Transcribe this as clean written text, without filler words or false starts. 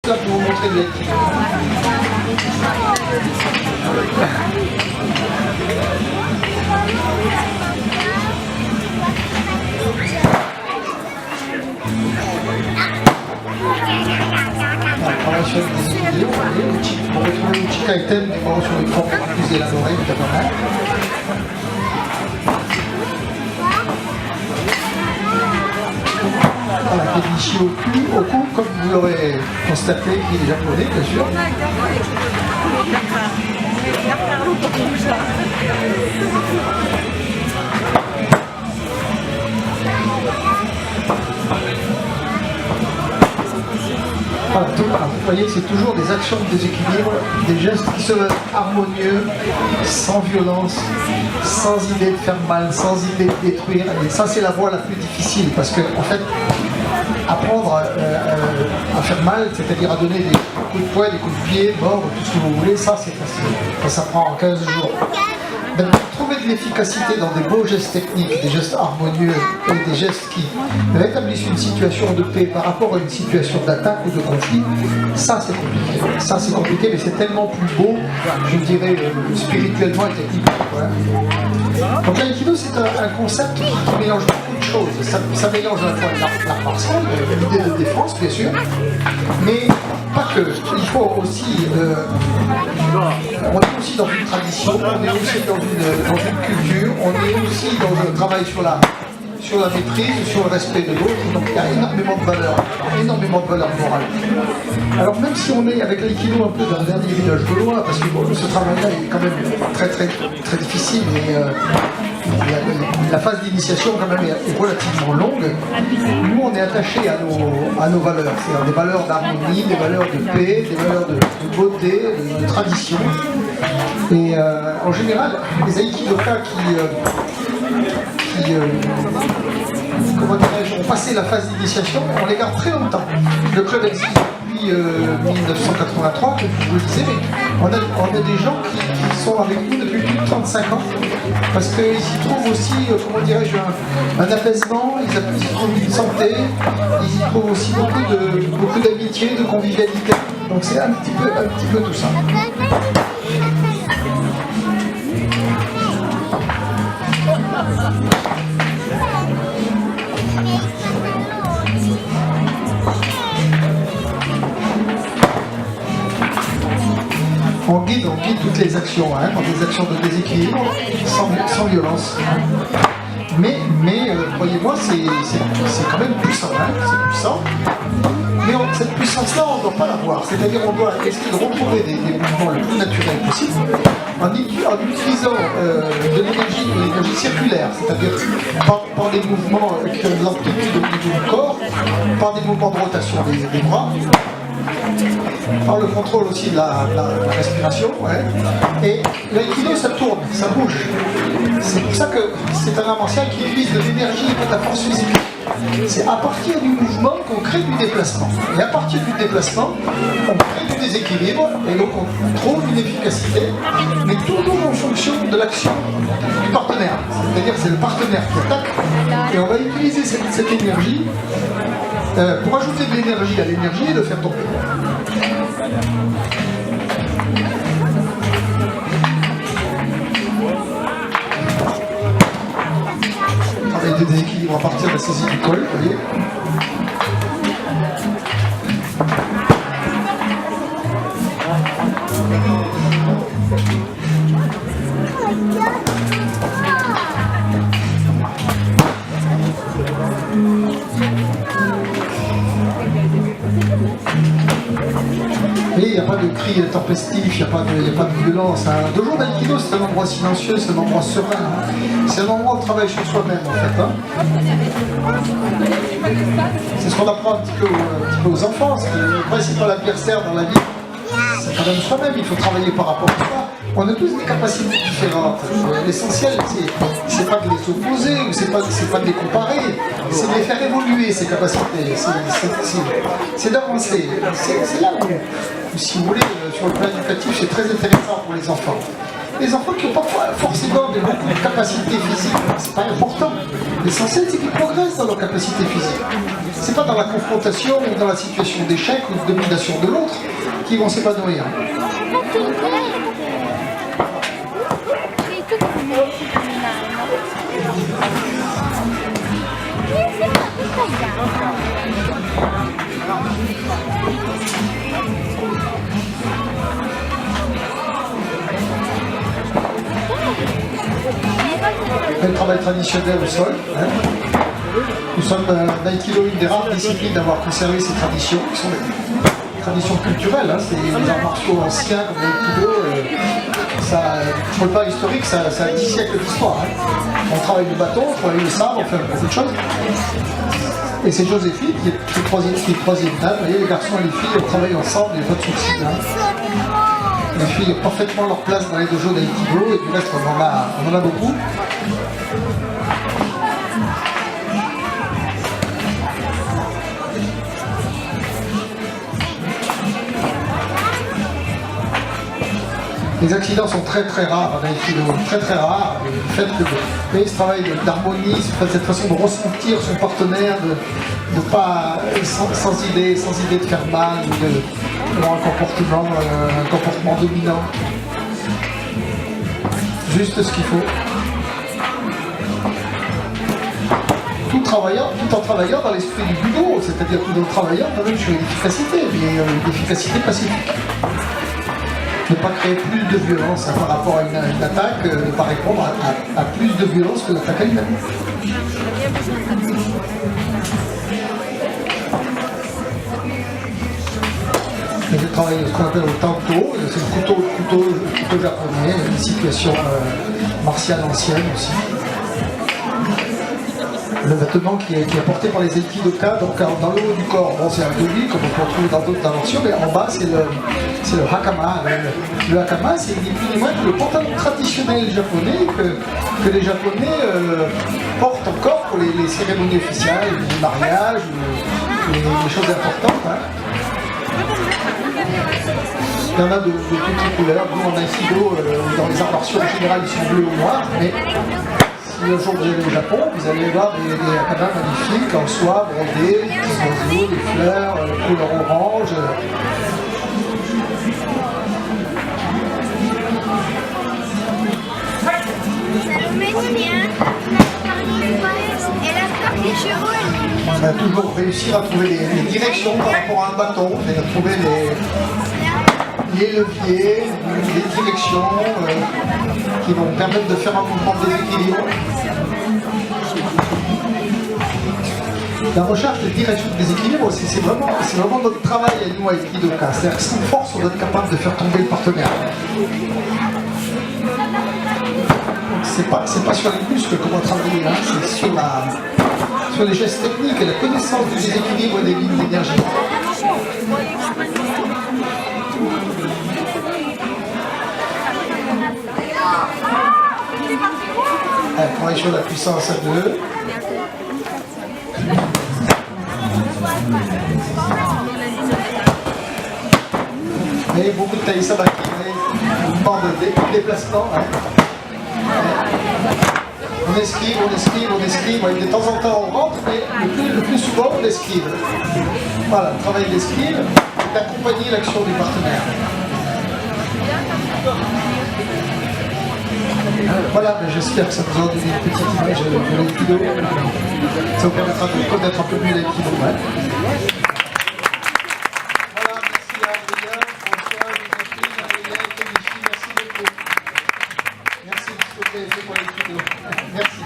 Là, pour vous montrer de l'aïkido. On travaille sur des vidéos, on retrouve le petit item du moment sur une forme plus élaborée, évidemment. Voilà, Kenichi Oku, comme vous l'aurez constaté, il est japonais, bien sûr. Voilà, vous voyez, c'est toujours des actions de déséquilibre, des gestes qui sont harmonieux, sans violence, sans idée de faire mal, sans idée de détruire. Et ça, c'est la voie la plus difficile, parce que, en fait, apprendre à faire mal, c'est-à-dire à donner des coups de poing, des coups de pied, mordre, tout ce que vous voulez, ça, c'est facile. Ça prend 15 jours. Donc, trouver de l'efficacité dans des beaux gestes techniques, des gestes harmonieux et des gestes qui rétablissent une situation de paix par rapport à une situation d'attaque ou de conflit, ça c'est compliqué. Ça c'est compliqué, mais c'est tellement plus beau, je dirais, spirituellement et techniquement. Voilà. Donc l'aïkido c'est un concept qui mélange beaucoup de choses. Ça mélange à la fois l'art martial, l'idée de défense bien sûr, mais pas que. Il faut aussi, on est aussi dans une tradition, on est aussi dans une culture, on est aussi dans un travail sur la maîtrise, sur le respect de l'autre, donc il y a énormément de valeurs morales. Alors même si on est avec l'aïkido un peu dans le dernier village de loin, parce que bon, ce travail-là est quand même très difficile, mais la phase d'initiation quand même est relativement longue. Nous on est attachés à nos valeurs, c'est-à-dire des valeurs d'harmonie, des valeurs de paix, des valeurs de beauté, de tradition. Et en général, les aïkidokas qui comment dirais-je, ont passé la phase d'initiation, on les garde très longtemps. Le club existe depuis 1983, comme je vous le disais, mais on a des gens qui sont avec nous depuis plus de 35 ans, parce qu'ils y trouvent aussi, comment dirais-je, un apaisement, ils y trouvent une santé, ils y trouvent aussi beaucoup d'amitié, de convivialité. Donc c'est un petit peu tout ça. On guide toutes les actions, dans des actions de déséquilibre, sans violence. Mais croyez-moi, c'est quand même puissant, c'est puissant. Mais cette puissance-là, on ne doit pas l'avoir. C'est-à-dire qu'on doit essayer de retrouver des mouvements le plus naturels possible en utilisant de l'énergie circulaire, c'est-à-dire par des mouvements qui ont de l'amplitude au niveau du corps, par des mouvements de rotation des bras, par le contrôle aussi de la respiration. Ouais. Et l'aïkido, ça tourne, ça bouge. C'est pour ça que c'est un art martial qui utilise de l'énergie et de la force physique. C'est à partir du mouvement qu'on crée du déplacement. Et à partir du déplacement, on crée du déséquilibre et donc on trouve une efficacité, mais toujours en fonction de l'action du partenaire. C'est-à-dire que c'est le partenaire qui attaque et on va utiliser cette énergie pour ajouter de l'énergie à l'énergie et le faire tomber. Travail de déséquilibre à partir de la saisie du col, vous voyez. Et il n'y a pas de cris tempestifs, il n'y a pas de violence. Un dojo d'aïkido, c'est un endroit silencieux, c'est un endroit serein. C'est un endroit où on travaille sur soi-même, en fait. C'est ce qu'on apprend un petit peu aux enfants. Le principal adversaire dans la vie, c'est quand même soi-même. Il faut travailler par rapport à soi. On a tous des capacités différentes. L'essentiel, c'est pas de les opposer, ou c'est pas de les comparer, c'est de les faire évoluer, ces capacités. C'est d'avancer. C'est là où, si vous voulez, sur le plan éducatif, c'est très intéressant pour les enfants. Les enfants qui n'ont pas forcément beaucoup de capacités physiques, c'est pas important. L'essentiel, c'est qu'ils progressent dans leurs capacités physiques. C'est pas dans la confrontation ou dans la situation d'échec ou de domination de l'autre qu'ils vont s'épanouir. Le travail traditionnel au sol. Nous sommes l'aïkido, une des rares disciplines d'avoir conservé ces traditions, qui sont des traditions culturelles. C'est les arts martiaux anciens comme l'aïkido. Sur le plan historique, ça a 10 siècles d'histoire. On travaille le bâton, on travaille le sabre, on fait beaucoup de choses. Et c'est Joséphine qui est troisième dame. Vous voyez, les garçons et les filles travaillent ensemble, il n'y a pas de soucis. Les filles ont parfaitement leur place dans les dojos d'aïkido, et du reste, on en a beaucoup. Les accidents sont très très rares en aïkido, très très rares. Le fait que ce travail d'harmonie, cette façon de ressentir son partenaire, de pas sans idée de faire mal, ou d'avoir un comportement dominant. Juste ce qu'il faut. Tout en travaillant dans l'esprit du budo, c'est-à-dire tout en travaillant quand même sur l'efficacité, mais l'efficacité pacifique. Ne pas créer plus de violence par rapport à une attaque, ne pas répondre à plus de violence que l'attaque elle-même. Je travaille ce qu'on appelle au tanto, c'est le couteau japonais, une situation martiale ancienne aussi. Le vêtement qui est porté par les aikidoka, donc dans le haut du corps, bon, c'est un goli comme on peut retrouver dans d'autres inventions, mais en bas c'est le hakama. Le hakama, c'est ni plus ni moins que le pantalon traditionnel japonais que les Japonais portent encore pour les cérémonies officielles, les mariages, les choses importantes. Il y en a de toutes les couleurs. Nous, en aïkido, dans les arts martiaux en général, ils sont bleus ou noirs, mais si un jour vous allez au Japon, vous allez voir des hakamas magnifiques en soie, brodés, des petits oiseaux, des fleurs, couleur orange. On a toujours réussi à trouver les directions par rapport à un bâton, c'est-à-dire trouver les leviers, les directions qui vont permettre de faire un mouvement de déséquilibre. La recherche de direction de déséquilibre, c'est vraiment notre travail à nous, à Aikidoka. C'est-à-dire que sans force, on doit être capable de faire tomber le partenaire. C'est pas sur les muscles qu'on va travailler, hein, c'est sur les gestes techniques et la connaissance du déséquilibre et des lignes d'énergie. Allez, on travaille sur la puissance à 2. Et beaucoup de taï sabaki, mouvement de déplacement. Hein. On esquive. De temps en temps on rentre, mais le plus souvent on esquive. Voilà, le travail d'esquive est d'accompagner l'action du partenaire. Voilà, j'espère que ça vous aura donné une petite image de l'aïkido. Ça vous permettra de connaître un peu mieux l'aïkido. Ouais. Voilà, merci à Adrien, François, Joséphine, Ariel, Kenichi, merci beaucoup. Merci de ce que vous avez fait pour l'aïkido. Merci.